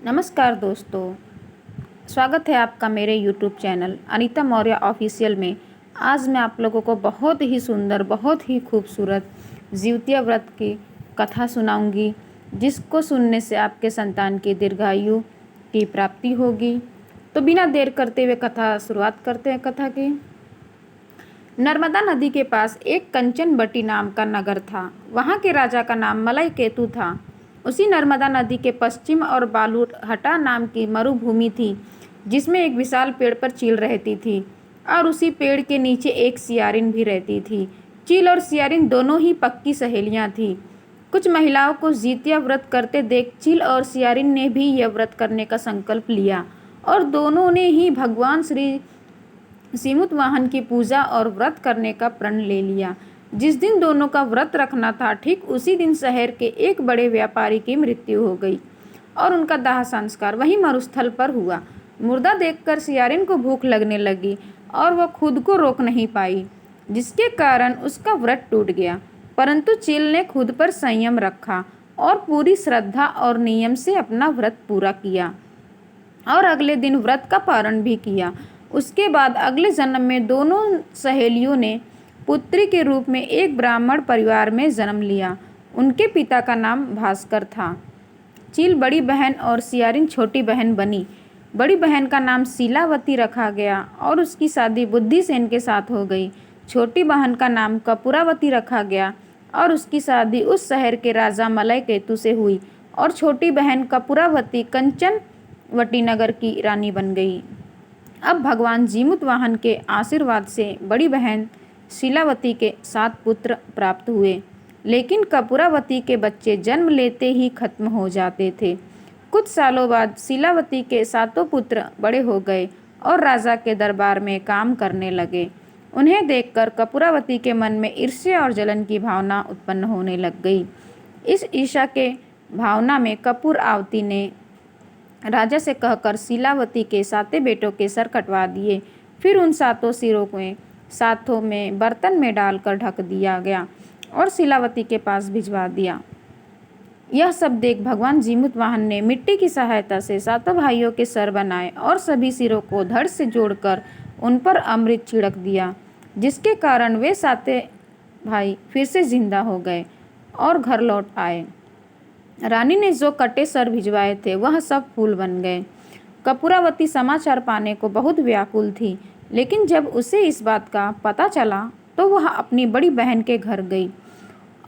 नमस्कार दोस्तों, स्वागत है आपका मेरे YouTube channel Anita Maurya official में। आज मैं आप लोगों को बहुत ही सुंदर, बहुत ही खूबसूरत जिउतिया व्रत की कथा सुनाऊंगी, जिसको सुनने से आपके संतान की दीर्घायु की प्राप्ति होगी। तो बिना देर करते हुए कथा शुरुआत करते हैं। कथा की नर्मदा नदी के पास एक कंचनबटी नाम का नगर था। वहाँ के राजा का नाम मलय केतु था। उसी नर्मदा नदी के पश्चिम और बालूरहटा नाम की मरुभूमि थी, जिसमें एक विशाल पेड़ पर चील रहती थी और उसी पेड़ के नीचे एक सियारिन भी रहती थी। चील और सियारिन दोनों ही पक्की सहेलियां थीं। कुछ महिलाओं को जितिया व्रत करते देख चील और सियारिन ने भी यह व्रत करने का संकल्प लिया और दोनों ने ही भगवान श्री सीमुत वाहन की पूजा और व्रत करने का प्रण ले लिया। जिस दिन दोनों का व्रत रखना था, ठीक उसी दिन शहर के एक बड़े व्यापारी की मृत्यु हो गई और उनका दाह संस्कार वहीं मरुस्थल पर हुआ। मुर्दा देखकर सियारिन को भूख लगने लगी और वह खुद को रोक नहीं पाई, जिसके कारण उसका व्रत टूट गया। परंतु चील ने खुद पर संयम रखा और पूरी श्रद्धा और नियम से अपना व्रत पूरा किया और अगले दिन व्रत का पारण भी किया। उसके बाद अगले जन्म में दोनों सहेलियों ने पुत्री के रूप में एक ब्राह्मण परिवार में जन्म लिया। उनके पिता का नाम भास्कर था। चील बड़ी बहन और सियारिन छोटी बहन बनी। बड़ी बहन का नाम शीलावती रखा गया और उसकी शादी बुद्धिसेन के साथ हो गई। छोटी बहन का नाम कपूरावती रखा गया और उसकी शादी उस शहर के राजा मलय केतु से हुई और छोटी बहन कपूरावती कंचनवटी नगर की रानी बन गई। अब भगवान जीमुत वाहन के आशीर्वाद से बड़ी बहन शीलावती के 7 पुत्र प्राप्त हुए, लेकिन कपूरावती के बच्चे जन्म लेते ही खत्म हो जाते थे। कुछ सालों बाद शीलावती के 7 पुत्र बड़े हो गए और राजा के दरबार में काम करने लगे। उन्हें देखकर कपूरावती के मन में ईर्ष्या और जलन की भावना उत्पन्न होने लग गई। इस ईर्ष्या के भावना में कपूरावती ने राजा से कहकर शीलावती के 7 बेटों के सर कटवा दिए। फिर उन 7 सिरों को साथों में बर्तन में डालकर ढक दिया गया और शीलावती के पास भिजवा दिया। यह सब देख भगवान जीमुत वाहन ने मिट्टी की सहायता से 7 भाइयों के सर बनाए और सभी सिरों को धड़ से जोड़कर उन पर अमृत छिड़क दिया, जिसके कारण वे 7 भाई फिर से जिंदा हो गए और घर लौट आए। रानी ने जो कटे सर भिजवाए थे वह सब फूल बन गए। कपूरावती समाचार पाने को बहुत व्याकुल थी, लेकिन जब उसे इस बात का पता चला तो वह अपनी बड़ी बहन के घर गई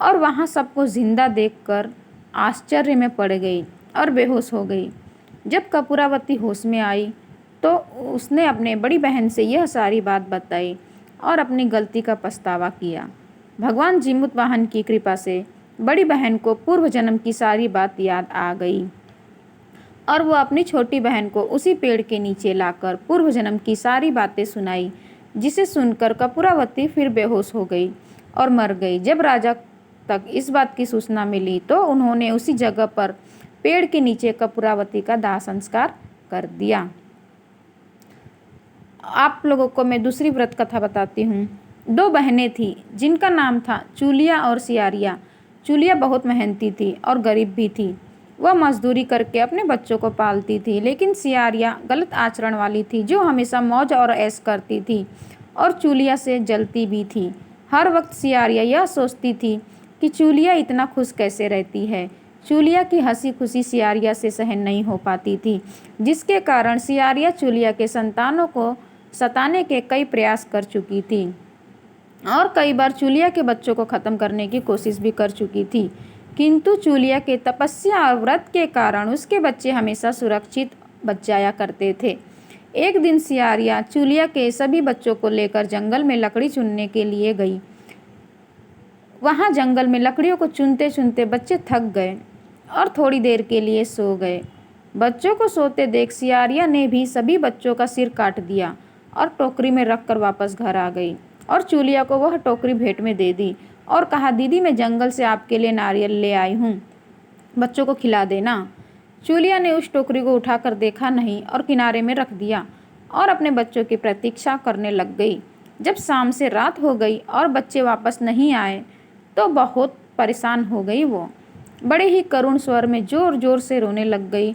और वहाँ सबको जिंदा देखकर आश्चर्य में पड़ गई और बेहोश हो गई। जब कपूरावती होश में आई तो उसने अपने बड़ी बहन से यह सारी बात बताई और अपनी गलती का पछतावा किया। भगवान जीमुत वाहन की कृपा से बड़ी बहन को पूर्व जन्म की सारी बात याद आ गई और वो अपनी छोटी बहन को उसी पेड़ के नीचे लाकर पूर्व जन्म की सारी बातें सुनाई, जिसे सुनकर कपूरावती फिर बेहोश हो गई और मर गई। जब राजा तक इस बात की सूचना मिली तो उन्होंने उसी जगह पर पेड़ के नीचे कपूरावती का दाह संस्कार कर दिया। आप लोगों को मैं दूसरी व्रत कथा बताती हूँ। 2 बहनें थीं जिनका नाम था चूलिया और सियारिया। चूलिया बहुत मेहनती थी और गरीब भी थी। वह मजदूरी करके अपने बच्चों को पालती थी, लेकिन सियारिया गलत आचरण वाली थी, जो हमेशा मौज और ऐश करती थी और चूलिया से जलती भी थी। हर वक्त सियारिया यह सोचती थी कि चूलिया इतना खुश कैसे रहती है। चूलिया की हंसी खुशी सियारिया से सहन नहीं हो पाती थी, जिसके कारण सियारिया चूलिया के संतानों को सताने के कई प्रयास कर चुकी थी और कई बार चूलिया के बच्चों को ख़त्म करने की कोशिश भी कर चुकी थी, किंतु चूलिया के तपस्या और व्रत के कारण उसके बच्चे हमेशा सुरक्षित बच जाया करते थे। एक दिन सियारिया चूलिया के सभी बच्चों को लेकर जंगल में लकड़ी चुनने के लिए गई। वहाँ जंगल में लकड़ियों को चुनते चुनते बच्चे थक गए और थोड़ी देर के लिए सो गए। बच्चों को सोते देख सियारिया ने भी सभी बच्चों का सिर काट दिया और टोकरी में रखकर वापस घर आ गई और चूलिया को वह टोकरी भेंट में दे दी और कहा, दीदी मैं जंगल से आपके लिए नारियल ले आई हूँ, बच्चों को खिला देना। चूलिया ने उस टोकरी को उठाकर देखा नहीं और किनारे में रख दिया और अपने बच्चों की प्रतीक्षा करने लग गई। जब शाम से रात हो गई और बच्चे वापस नहीं आए तो बहुत परेशान हो गई। वो बड़े ही करुण स्वर में जोर जोर से रोने लग गई।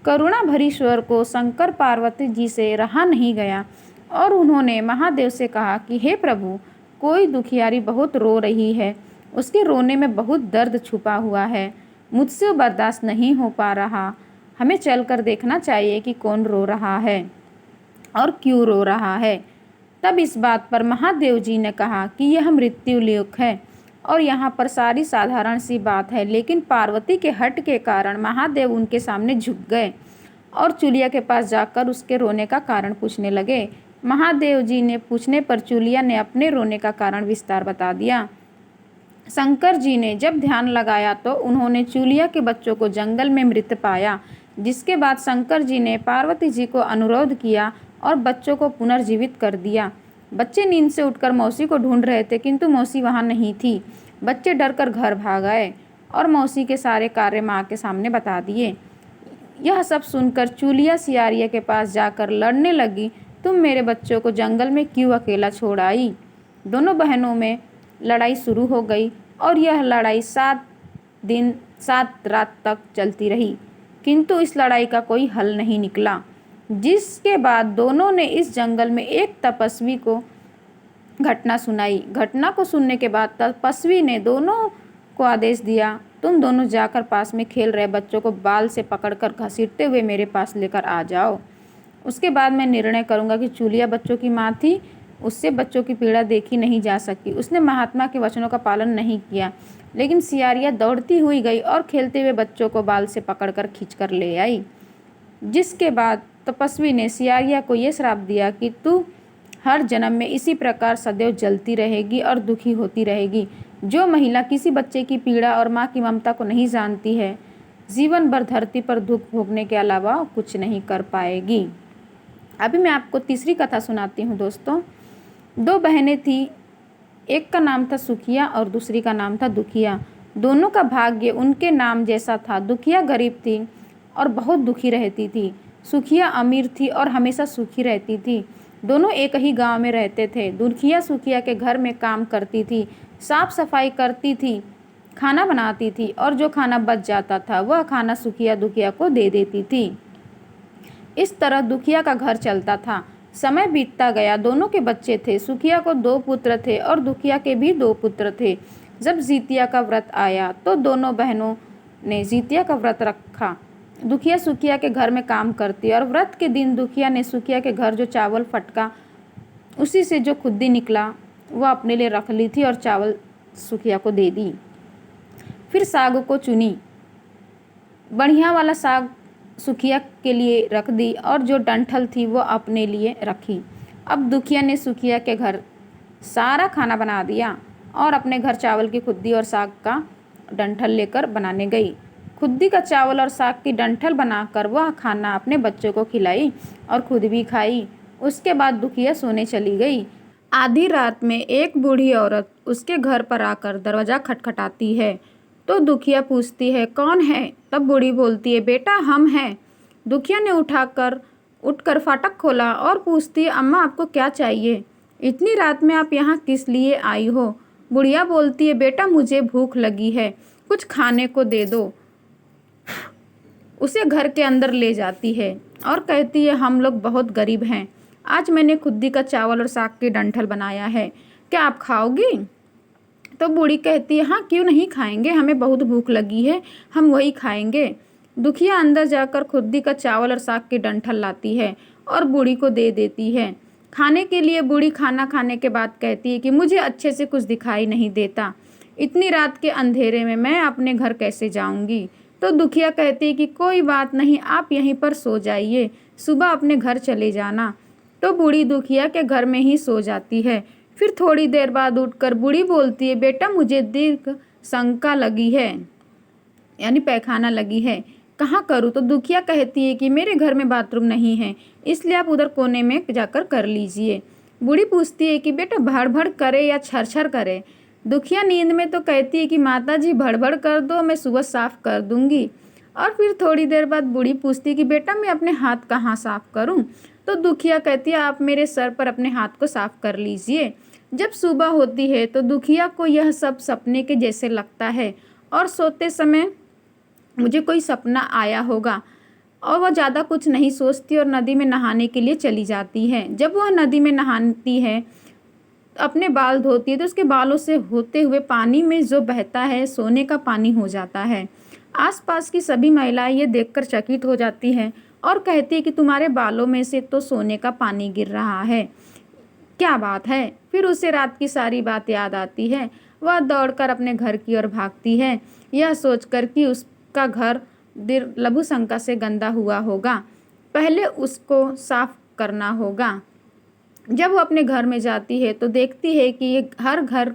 करुणा भरी स्वर को शंकर पार्वती जी से रहा नहीं गया और उन्होंने महादेव से कहा कि हे प्रभु, कोई दुखियारी बहुत रो रही है, उसके रोने में बहुत दर्द छुपा हुआ है, मुझसे बर्दाश्त नहीं हो पा रहा। हमें चलकर देखना चाहिए कि कौन रो रहा है और क्यों रो रहा है। तब इस बात पर महादेव जी ने कहा कि यह मृत्युलोक है और यहाँ पर सारी साधारण सी बात है, लेकिन पार्वती के हट के कारण महादेव उनके सामने झुक गए और चूलिया के पास जाकर उसके रोने का कारण पूछने लगे। महादेव जी ने पूछने पर चूलिया ने अपने रोने का कारण विस्तार बता दिया। शंकर जी ने जब ध्यान लगाया तो उन्होंने चूलिया के बच्चों को जंगल में मृत पाया, जिसके बाद शंकर जी ने पार्वती जी को अनुरोध किया और बच्चों को पुनर्जीवित कर दिया। बच्चे नींद से उठकर मौसी को ढूंढ रहे थे, किंतु मौसी वहाँ नहीं थी। बच्चे डरकर घर भाग गए और मौसी के सारे कार्य माँ के सामने बता दिए। यह सब सुनकर चूलिया सियारिया के पास जाकर लड़ने लगी, तुम मेरे बच्चों को जंगल में क्यों अकेला छोड़ आई। दोनों बहनों में लड़ाई शुरू हो गई और यह लड़ाई 7 दिन 7 रात तक चलती रही, किंतु इस लड़ाई का कोई हल नहीं निकला। जिसके बाद दोनों ने इस जंगल में एक तपस्वी को घटना सुनाई। घटना को सुनने के बाद तपस्वी ने दोनों को आदेश दिया, तुम दोनों जाकर पास में खेल रहे बच्चों को बाल से पकड़कर घसीटते हुए मेरे पास लेकर आ जाओ। उसके बाद मैं निर्णय करूंगा कि चूलिया बच्चों की माँ थी, उससे बच्चों की पीड़ा देखी नहीं जा सकी। उसने महात्मा के वचनों का पालन नहीं किया, लेकिन सियारिया दौड़ती हुई गई और खेलते हुए बच्चों को बाल से पकड़कर खींचकर ले आई। जिसके बाद तपस्वी ने सियारिया को यह श्राप दिया कि तू हर जन्म में इसी प्रकार सदैव जलती रहेगी और दुखी होती रहेगी। जो महिला किसी बच्चे की पीड़ा और माँ की ममता को नहीं जानती है, जीवन भर धरती पर दुख भोगने के अलावा कुछ नहीं कर पाएगी। अभी मैं आपको तीसरी कथा सुनाती हूँ दोस्तों। 2 बहनें थी, एक का नाम था सुखिया और दूसरी का नाम था दुखिया। दोनों का भाग्य उनके नाम जैसा था। दुखिया गरीब थी और बहुत दुखी रहती थी। सुखिया अमीर थी और हमेशा सुखी रहती थी। दोनों एक ही गांव में रहते थे। दुखिया सुखिया के घर में काम करती थी, साफ सफाई करती थी, खाना बनाती थी और जो खाना बच जाता था वह खाना सुखिया दुखिया को दे देती थी। इस तरह दुखिया का घर चलता था। समय बीतता गया, दोनों के बच्चे थे। सुखिया को 2 पुत्र थे और दुखिया के भी 2 पुत्र थे। जब जितिया का व्रत आया तो दोनों बहनों ने जितिया का व्रत रखा। दुखिया सुखिया के घर में काम करती और व्रत के दिन दुखिया ने सुखिया के घर जो चावल फटका उसी से जो खुद्दी निकला वह अपने लिए रख ली थी और चावल सुखिया को दे दी। फिर साग को चुनी, बढ़िया वाला साग सुखिया के लिए रख दी और जो डंठल थी वो अपने लिए रखी। अब दुखिया ने सुखिया के घर सारा खाना बना दिया और अपने घर चावल की खुद्दी और साग का डंठल लेकर बनाने गई। खुद्दी का चावल और साग की डंठल बनाकर वह खाना अपने बच्चों को खिलाई और खुद भी खाई। उसके बाद दुखिया सोने चली गई। आधी रात में एक बूढ़ी औरत उसके घर पर आकर दरवाज़ा खटखटाती है तो दुखिया पूछती है, कौन है? तब बूढ़ी बोलती है, बेटा हम हैं। दुखिया ने उठकर फाटक खोला और पूछती है, अम्मा आपको क्या चाहिए? इतनी रात में आप यहाँ किस लिए आई हो? बुढ़िया बोलती है, बेटा मुझे भूख लगी है, कुछ खाने को दे दो। उसे घर के अंदर ले जाती है और कहती है, हम लोग बहुत गरीब हैं, आज मैंने खुद्दी का चावल और साग की डंठल बनाया है, क्या आप खाओगी? तो बूढ़ी कहती है, हाँ क्यों नहीं खाएंगे, हमें बहुत भूख लगी है, हम वही खाएंगे। दुखिया अंदर जाकर खुद्दी का चावल और साग की डंठल लाती है और बूढ़ी को दे देती है खाने के लिए। बूढ़ी खाना खाने के बाद कहती है कि मुझे अच्छे से कुछ दिखाई नहीं देता, इतनी रात के अंधेरे में मैं अपने घर कैसे जाऊंगी? तो दुखिया कहती है कि कोई बात नहीं, आप यहीं पर सो जाइए, सुबह अपने घर चले जाना। तो बूढ़ी दुखिया के घर में ही सो जाती है। फिर थोड़ी देर बाद उठकर बूढ़ी बोलती है, बेटा मुझे दीर्घ शंका लगी है, यानी पैखाना लगी है, कहाँ करूँ? तो दुखिया कहती है कि मेरे घर में बाथरूम नहीं है, इसलिए आप उधर कोने में जाकर कर लीजिए। बूढ़ी पूछती है कि बेटा भड़-भड़ करे या छर-छर करे? दुखिया नींद में तो कहती है कि माता जी भड़-भड़ कर दो, मैं सुबह साफ कर दूंगी। और फिर थोड़ी देर बाद बूढ़ी पूछती है कि बेटा मैं अपने हाथ कहाँ साफ करूं? तो दुखिया कहती है, आप मेरे सर पर अपने हाथ को साफ कर लीजिए। जब सुबह होती है तो दुखिया को यह सब सपने के जैसे लगता है और सोते समय मुझे कोई सपना आया होगा और वह ज़्यादा कुछ नहीं सोचती और नदी में नहाने के लिए चली जाती है। जब वह नदी में नहाती है, अपने बाल धोती है, तो उसके बालों से होते हुए पानी में जो बहता है सोने का पानी हो जाता है। आसपास की सभी महिलाएं ये देखकर चकित हो जाती हैं और कहती है कि तुम्हारे बालों में से तो सोने का पानी गिर रहा है, क्या बात है। फिर उसे रात की सारी बात याद आती है। वह दौड़कर अपने घर की ओर भागती है, यह सोचकर कि उसका घर लघुशंका से गंदा हुआ होगा, पहले उसको साफ करना होगा। जब वो अपने घर में जाती है तो देखती है कि हर घर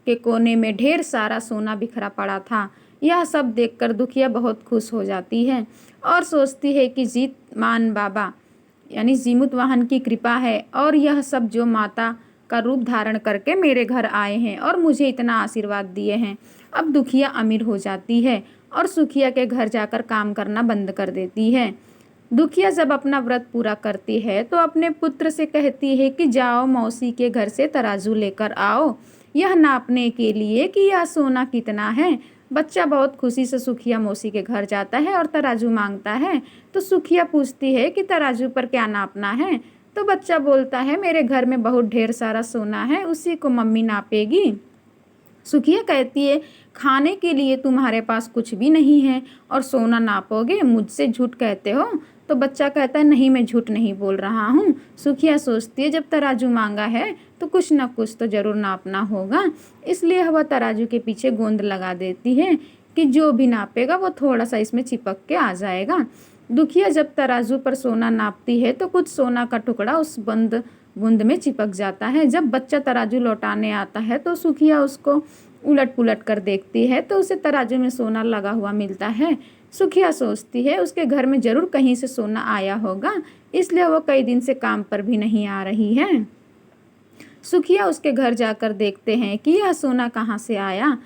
के कोने में ढेर सारा सोना बिखरा पड़ा था। यह सब देखकर दुखिया बहुत खुश हो जाती है और सोचती है कि जीतमान बाबा यानी जीमुत वाहन की कृपा है और यह सब जो माता का रूप धारण करके मेरे घर आए हैं और मुझे इतना आशीर्वाद दिए हैं। अब दुखिया अमीर हो जाती है और सुखिया के घर जाकर काम करना बंद कर देती है। दुखिया जब अपना व्रत पूरा करती है तो अपने पुत्र से कहती है कि जाओ मौसी के घर से तराजू लेकर आओ, यह नापने के लिए कि यह सोना कितना है। बच्चा बहुत खुशी से सुखिया मौसी के घर जाता है और तराजू मांगता है। तो सुखिया पूछती है कि तराजू पर क्या नापना है। तो बच्चा बोलता है मेरे घर में बहुत ढेर सारा सोना है, उसी को मम्मी नापेगी। सुखिया कहती है खाने के लिए तुम्हारे पास कुछ भी नहीं है और सोना नापोगे, मुझसे झूठ कहते हो। तो बच्चा कहता है नहीं, मैं झूठ नहीं बोल रहा हूँ। सुखिया सोचती है जब तराजू मांगा है तो कुछ न कुछ तो जरूर नापना होगा, इसलिए वह तराजू के पीछे गोंद लगा देती है कि जो भी नापेगा वो थोड़ा सा इसमें चिपक के आ जाएगा। दुखिया जब तराजू पर सोना नापती है तो कुछ सोना का टुकड़ा उस बंद बूंद में चिपक जाता है। जब बच्चा तराजू लौटाने आता है तो सुखिया उसको उलट पुलट कर देखती है तो उसे तराजू में सोना लगा हुआ मिलता है। सुखिया सोचती है उसके घर में जरूर कहीं से सोना आया होगा, इसलिए वो कई दिन से काम पर भी नहीं आ रही है। सुखिया उसके घर जाकर देखते हैं कि यह सोना कहाँ से आया।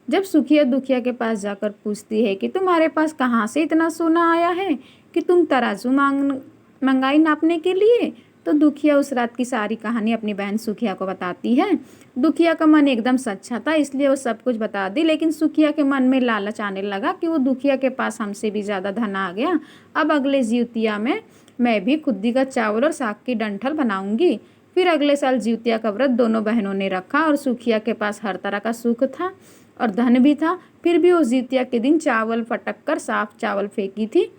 जब सुखिया दुखिया के पास जाकर पूछती है कि तुम्हारे पास कहाँ से इतना सोना आया है कि तुम तराजू मंगाई नापने के लिए, तो दुखिया उस रात की सारी कहानी अपनी बहन सुखिया को बताती है। दुखिया का मन एकदम सच्चा था, इसलिए वो सब कुछ बता दी, लेकिन सुखिया के मन में लालच आने लगा कि वो दुखिया के पास हमसे भी ज़्यादा धन आ गया। अब अगले जिउतिया में मैं भी खुद्दी का चावल और साग की डंठल बनाऊंगी। फिर अगले साल जिउतिया का व्रत दोनों बहनों ने रखा और सुखिया के पास हर तरह का सुख था और धन भी था। फिर भी वो जिउतिया के दिन चावल फटक कर साफ चावल फेंकी थी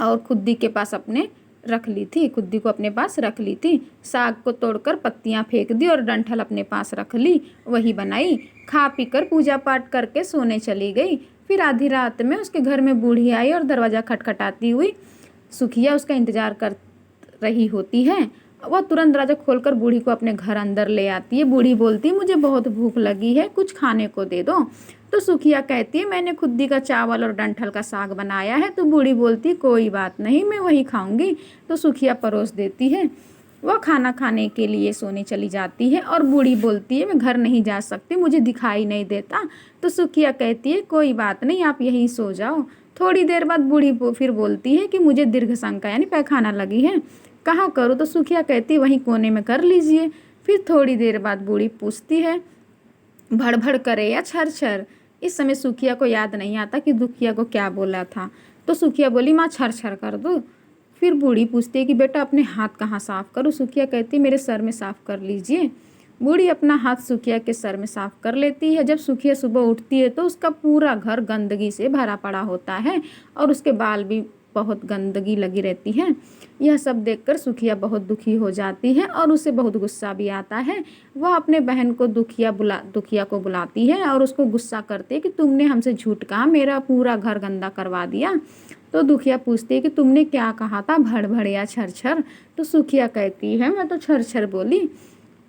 और खुद्दी के पास अपने रख ली थी, खुद्दी को अपने पास रख ली थी। साग को तोड़कर पत्तियां फेंक दी और डंठल अपने पास रख ली, वही बनाई। खा पी कर पूजा पाठ करके सोने चली गई। फिर आधी रात में उसके घर में बूढ़ी आई और दरवाज़ा खटखटाती हुई सुखिया उसका इंतजार कर रही होती है। वह तुरंत दरवाजा खोलकर बूढ़ी को अपने घर अंदर ले आती है। बूढ़ी बोलती है मुझे बहुत भूख लगी है, कुछ खाने को दे दो। तो सुखिया कहती है मैंने खुद्दी का चावल और डंठल का साग बनाया है। तो बूढ़ी बोलती है कोई बात नहीं, मैं वही खाऊंगी। तो सुखिया परोस देती है। वह खाना खाने के लिए सोने चली जाती है और बूढ़ी बोलती है मैं घर नहीं जा सकती, मुझे दिखाई नहीं देता। तो सुखिया कहती है कोई बात नहीं, आप यहीं सो जाओ। थोड़ी देर बाद बूढ़ी फिर बोलती है कि मुझे दीर्घ शंका यानी पैखाना लगी है, कहाँ करूँ। तो सुखिया कहती वहीं कोने में कर लीजिए। फिर थोड़ी देर बाद बूढ़ी पूछती है भड़भड़ करे या छर छर। इस समय सुखिया को याद नहीं आता कि दुखिया को क्या बोला था। तो सुखिया बोली माँ छर छर कर दो। फिर बूढ़ी पूछती है कि बेटा अपने हाथ कहाँ साफ करूँ। सुखिया कहती मेरे सर में साफ कर लीजिए। बूढ़ी अपना हाथ सुखिया के सर में साफ कर लेती है। जब सुखिया सुबह उठती है तो उसका पूरा घर गंदगी से भरा पड़ा होता है और उसके बाल भी बहुत गंदगी लगी रहती है। यह सब देखकर सुखिया बहुत दुखी हो जाती है और उसे बहुत गुस्सा भी आता है। वह अपने बहन को दुखिया को बुलाती है और उसको गुस्सा करती है कि तुमने हमसे झूठ कहा, मेरा पूरा घर गंदा करवा दिया। तो दुखिया पूछती है कि तुमने क्या कहा था, भड़ या छर छर। तो सुखिया कहती है मैं तो छर छर बोली।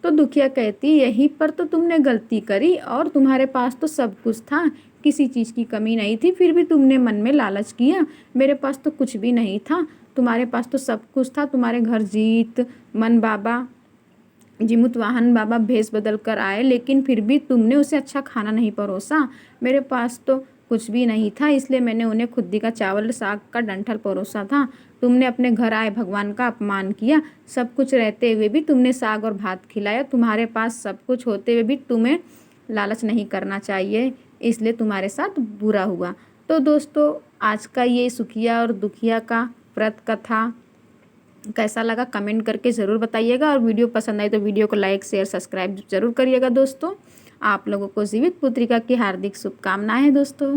तो दुखिया कहती यहीं पर तो तुमने गलती करी, और तुम्हारे पास तो सब कुछ था, किसी चीज़ की कमी नहीं थी, फिर भी तुमने मन में लालच किया। मेरे पास तो कुछ भी नहीं था, तुम्हारे पास तो सब कुछ था। तुम्हारे घर जीमुत वाहन बाबा भेष बदल कर आए, लेकिन फिर भी तुमने उसे अच्छा खाना नहीं परोसा। मेरे पास तो कुछ भी नहीं था, इसलिए मैंने उन्हें खुद्दी का चावल साग का डंठल परोसा था। तुमने अपने घर आए भगवान का अपमान किया। सब कुछ रहते हुए भी तुमने साग और भात खिलाया। तुम्हारे पास सब कुछ होते हुए भी तुम्हें लालच नहीं करना चाहिए, इसलिए तुम्हारे साथ बुरा हुआ। तो दोस्तों आज का ये सुखिया और दुखिया का व्रत कथा कैसा लगा कमेंट करके ज़रूर बताइएगा, और वीडियो पसंद आए तो वीडियो को लाइक शेयर सब्सक्राइब ज़रूर करिएगा दोस्तों। आप लोगों को जीवित पुत्रिका की हार्दिक शुभकामनाएं दोस्तों।